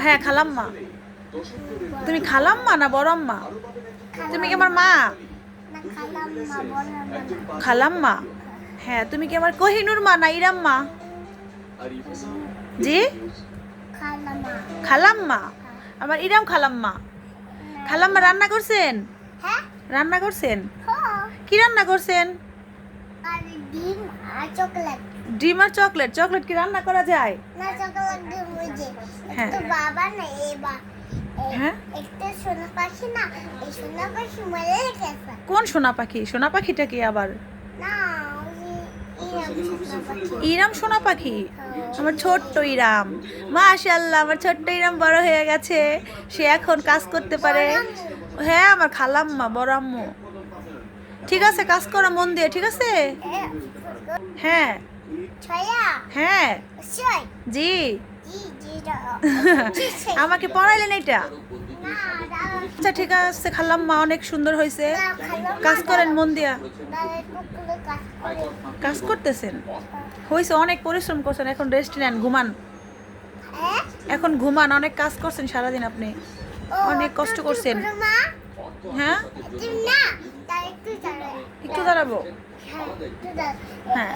হ্যাঁ খালাম্মা। তুমি খালাম্মা না বড় আম্মা? তুমি কি আমার মা? খালাম্মা। হ্যাঁ তুমি কি আমার কোহিনুর মা না ইরাম্মা? জি খালাম্মা। আমার ইরাম খালাম্মা। খালাম্মা রান্না করছেন? রান্না করছেন? কি রান্না করছেন? ডিম আর চকলেট। চকলেট কি রান্না করা যায়? হ্যাঁ হ্যাঁ। কোন সোনা পাখি? সোনা পাখিটা কি আবার? ইরাম সোনা পাখি। আমার ছোট্ট ইরাম, মাশাআল্লাহ আমার ছোট্ট ইরাম বড় হয়ে গেছে, সে এখন কাজ করতে পারে। হ্যাঁ আমার খালাম্মা, বড় আম্মু। ঠিক আছে কাজ করো মন দিয়ে, ঠিক আছে? হ্যাঁ হ্যাঁ জি। আমাকে পড়াইলেন এটা? আচ্ছা ঠিক আছে খালাম্মা, অনেক সুন্দর হয়েছে। কাজ করেন মন দিয়া। কাজ করতেছেন হয়েছে, অনেক পরিশ্রম করছেন, এখন রেস্ট নেন, ঘুমান। এখন ঘুমান, অনেক কাজ করছেন সারাদিন, আপনি অনেক কষ্ট করছেন। হ্যাঁ একটু দাঁড়াবো। হ্যাঁ